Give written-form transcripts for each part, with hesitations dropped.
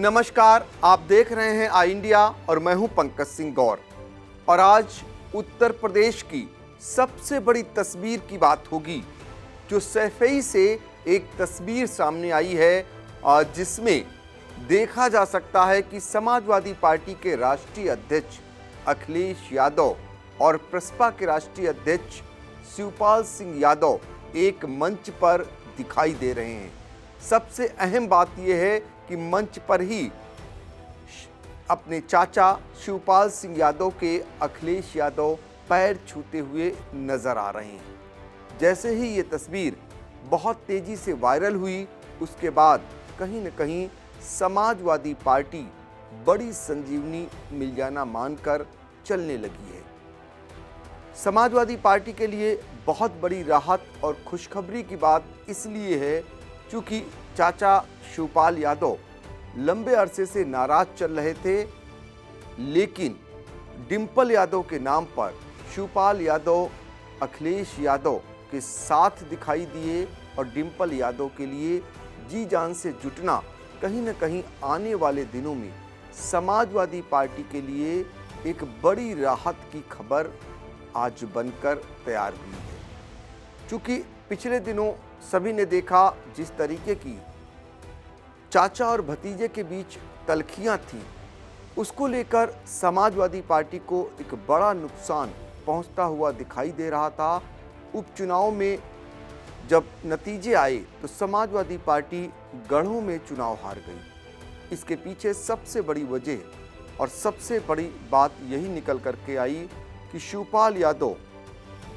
नमस्कार, आप देख रहे हैं आई इंडिया और मैं हूं पंकज सिंह गौर। और आज उत्तर प्रदेश की सबसे बड़ी तस्वीर की बात होगी, जो सैफई से एक तस्वीर सामने आई है और जिसमें देखा जा सकता है कि समाजवादी पार्टी के राष्ट्रीय अध्यक्ष अखिलेश यादव और प्रसपा के राष्ट्रीय अध्यक्ष शिवपाल सिंह यादव एक मंच पर दिखाई दे रहे हैं। सबसे अहम बात यह है कि मंच पर ही अपने चाचा शिवपाल सिंह यादव के अखिलेश यादव पैर छूते हुए नजर आ रहे हैं। जैसे ही ये तस्वीर बहुत तेजी से वायरल हुई, उसके बाद कहीं न कहीं समाजवादी पार्टी बड़ी संजीवनी मिल जाना मानकर चलने लगी है। समाजवादी पार्टी के लिए बहुत बड़ी राहत और खुशखबरी की बात इसलिए है क्योंकि चाचा शिवपाल यादव लंबे अरसे से नाराज चल रहे थे, लेकिन डिंपल यादव के नाम पर शिवपाल यादव अखिलेश यादव के साथ दिखाई दिए और डिंपल यादव के लिए जी जान से जुटना कहीं न कहीं आने वाले दिनों में समाजवादी पार्टी के लिए एक बड़ी राहत की खबर आज बनकर तैयार हुई है। क्योंकि पिछले दिनों सभी ने देखा जिस तरीके की चाचा और भतीजे के बीच तल्खियां थी, उसको लेकर समाजवादी पार्टी को एक बड़ा नुकसान पहुंचता हुआ दिखाई दे रहा था। उपचुनाव में जब नतीजे आए तो समाजवादी पार्टी गढ़ों में चुनाव हार गई। इसके पीछे सबसे बड़ी वजह और सबसे बड़ी बात यही निकल करके आई कि शिवपाल यादव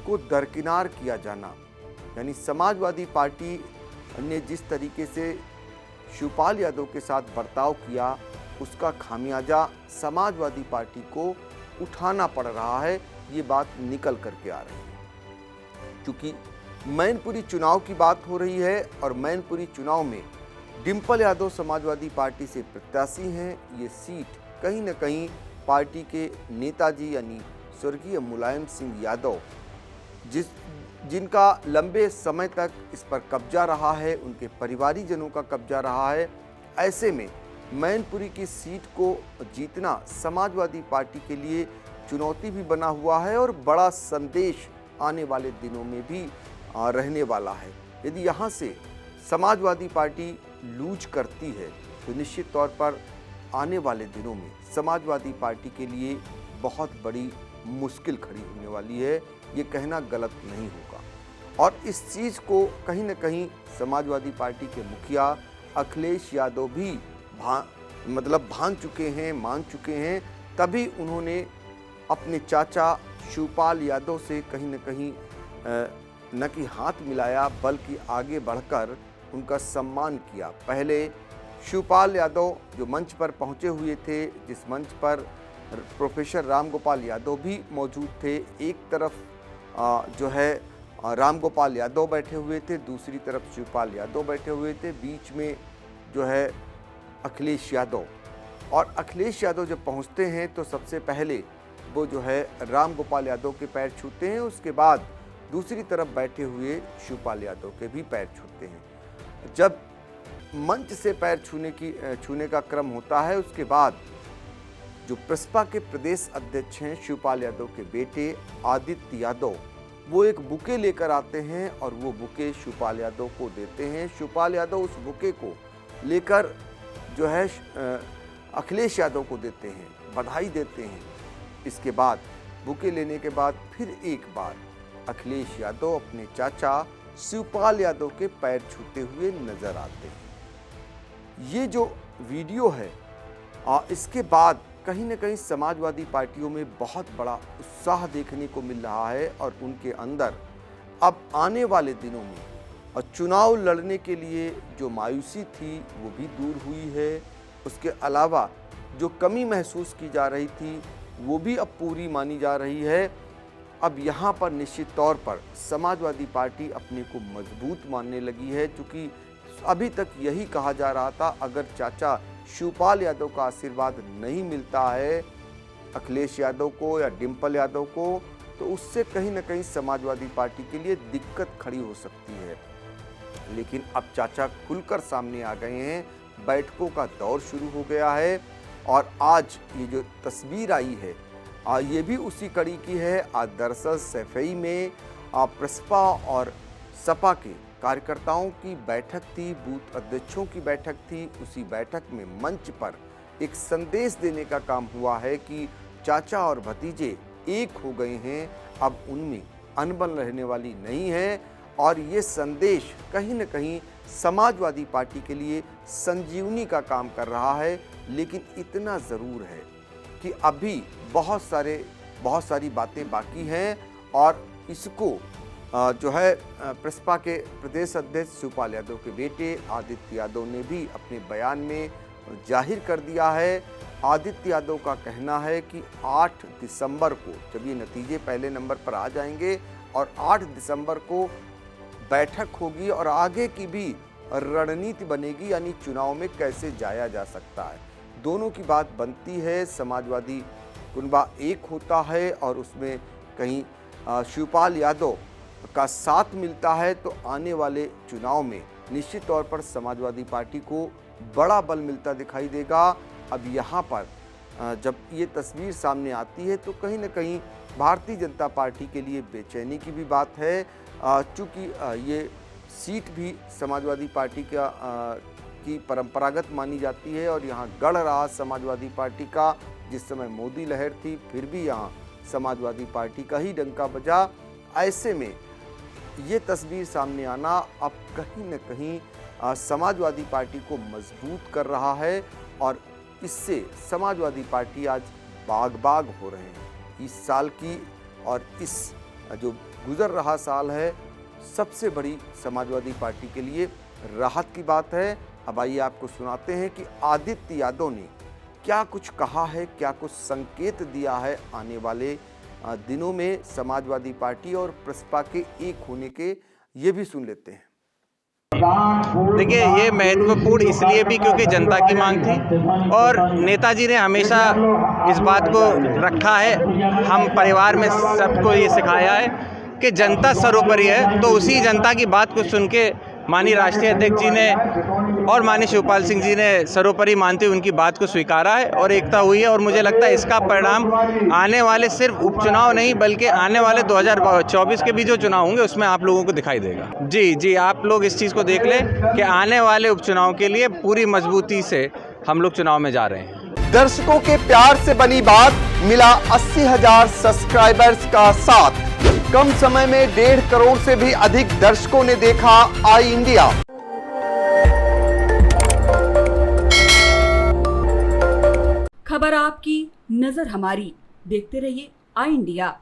को दरकिनार किया जाना, यानी समाजवादी पार्टी ने जिस तरीके से शिवपाल यादव के साथ बर्ताव किया, उसका खामियाजा समाजवादी पार्टी को उठाना पड़ रहा है। ये बात निकल करके आ रही है क्योंकि मैनपुरी चुनाव की बात हो रही है और मैनपुरी चुनाव में डिंपल यादव समाजवादी पार्टी से प्रत्याशी हैं। ये सीट कहीं न कहीं पार्टी के नेताजी यानी स्वर्गीय मुलायम सिंह यादव जिनका लंबे समय तक इस पर कब्जा रहा है, उनके परिवारीजनों का कब्जा रहा है। ऐसे में मैनपुरी की सीट को जीतना समाजवादी पार्टी के लिए चुनौती भी बना हुआ है और बड़ा संदेश आने वाले दिनों में भी रहने वाला है। यदि यहाँ से समाजवादी पार्टी लूज करती है तो निश्चित तौर पर आने वाले दिनों में समाजवादी पार्टी के लिए बहुत बड़ी मुश्किल खड़ी होने वाली है। ये कहना गलत नहीं होगा और इस चीज़ को कहीं न कहीं समाजवादी पार्टी के मुखिया अखिलेश यादव भी मान चुके हैं, तभी उन्होंने अपने चाचा शिवपाल यादव से कहीं न कहीं न कि हाथ मिलाया बल्कि आगे बढ़कर उनका सम्मान किया। पहले शिवपाल यादव जो मंच पर पहुंचे हुए थे, जिस मंच पर प्रोफेसर रामगोपाल यादव भी मौजूद थे, एक तरफ जो है रामगोपाल यादव बैठे हुए थे, दूसरी तरफ शिवपाल यादव बैठे हुए थे, बीच में जो है अखिलेश यादव। और अखिलेश यादव जब पहुंचते हैं तो सबसे पहले वो जो है रामगोपाल यादव के पैर छूते हैं, उसके बाद दूसरी तरफ बैठे हुए शिवपाल यादव के भी पैर छूते हैं। जब मंच से पैर छूने का क्रम होता है, उसके बाद जो प्रसपा के प्रदेश अध्यक्ष हैं शिवपाल यादव के बेटे आदित्य यादव, वो एक बुके लेकर आते हैं और वो बुके शिवपाल यादव को देते हैं। शिवपाल यादव उस बुके को लेकर जो है अखिलेश यादव को देते हैं, बधाई देते हैं। इसके बाद बुके लेने के बाद फिर एक बार अखिलेश यादव अपने चाचा शिवपाल यादव के पैर छूते हुए नजर आते हैं। ये जो वीडियो है इसके बाद कहीं न कहीं समाजवादी पार्टियों में बहुत बड़ा उत्साह देखने को मिल रहा है और उनके अंदर अब आने वाले दिनों में और चुनाव लड़ने के लिए जो मायूसी थी वो भी दूर हुई है। उसके अलावा जो कमी महसूस की जा रही थी वो भी अब पूरी मानी जा रही है। अब यहाँ पर निश्चित तौर पर समाजवादी पार्टी अपने को मजबूत मानने लगी है, क्योंकि अभी तक यही कहा जा रहा था अगर चाचा शिवपाल यादव का आशीर्वाद नहीं मिलता है अखिलेश यादव को या डिंपल यादव को, तो उससे कहीं न कहीं समाजवादी पार्टी के लिए दिक्कत खड़ी हो सकती है। लेकिन अब चाचा खुलकर सामने आ गए हैं बैठकों का दौर शुरू हो गया है। और आज ये जो तस्वीर आई है ये भी उसी कड़ी की है। आज दरअसल सैफई में प्रसपा और सपा के कार्यकर्ताओं की बैठक थी, बूथ अध्यक्षों की बैठक थी। उसी बैठक में मंच पर एक संदेश देने का काम हुआ है कि चाचा और भतीजे एक हो गए हैं, अब उनमें अनबन रहने वाली नहीं है। और ये संदेश कहीं न कहीं समाजवादी पार्टी के लिए संजीवनी का काम कर रहा है। लेकिन इतना ज़रूर है कि अभी बहुत सारी बातें बाकी हैं और इसको जो है प्रसपा के प्रदेश अध्यक्ष शिवपाल यादव के बेटे आदित्य यादव ने भी अपने बयान में जाहिर कर दिया है। आदित्य यादव का कहना है कि 8 दिसंबर को जब ये नतीजे पहले नंबर पर आ जाएंगे और 8 दिसंबर को बैठक होगी और आगे की भी रणनीति बनेगी, यानी चुनाव में कैसे जाया जा सकता है। दोनों की बात बनती है। समाजवादी कुनबा एक होता है और उसमें कहीं शिवपाल यादव का साथ मिलता है तो आने वाले चुनाव में निश्चित तौर पर समाजवादी पार्टी को बड़ा बल मिलता दिखाई देगा। अब यहाँ पर जब ये तस्वीर सामने आती है तो कहीं न कहीं भारतीय जनता पार्टी के लिए बेचैनी की भी बात है, चूँकि ये सीट भी समाजवादी पार्टी की परंपरागत मानी जाती है और यहाँ गढ़ रहा समाजवादी पार्टी का। जिस समय मोदी लहर थी फिर भी यहाँ समाजवादी पार्टी का ही डंका बजा। ऐसे में ये तस्वीर सामने आना अब कहीं न कहीं समाजवादी पार्टी को मजबूत कर रहा है और इससे समाजवादी पार्टी आज बाग हो रहे हैं। इस साल की और इस जो गुजर रहा साल है सबसे बड़ी समाजवादी पार्टी के लिए राहत की बात है। अब आइए आपको सुनाते हैं कि आदित्य यादव ने क्या कुछ कहा है, क्या कुछ संकेत दिया है आने वाले दिनों में समाजवादी पार्टी और प्रसपा के एक होने के, ये भी सुन लेते हैं। देखिए, ये महत्वपूर्ण इसलिए भी क्योंकि जनता की मांग थी और नेताजी ने हमेशा इस बात को रखा है। हम परिवार में सबको ये सिखाया है कि जनता सर्वोपरि है, तो उसी जनता की बात को सुन के माननीय राष्ट्रीय अध्यक्ष जी ने और माननीय शिवपाल सिंह जी ने सर्वोपरि मानते हुए उनकी बात को स्वीकारा है और एकता हुई है। और मुझे लगता है इसका परिणाम आने वाले सिर्फ उपचुनाव नहीं बल्कि आने वाले 2024 के भी जो चुनाव होंगे उसमें आप लोगों को दिखाई देगा। जी, आप लोग इस चीज़ को देख लें कि आने वाले उपचुनाव के लिए पूरी मजबूती से हम लोग चुनाव में जा रहे हैं। दर्शकों के प्यार से बनी बात, मिला 80,000 सब्सक्राइबर्स का साथ। कम समय में 1.5 करोड़ से भी अधिक दर्शकों ने देखा आई इंडिया। खबर आपकी, नजर हमारी। देखते रहिए आई इंडिया।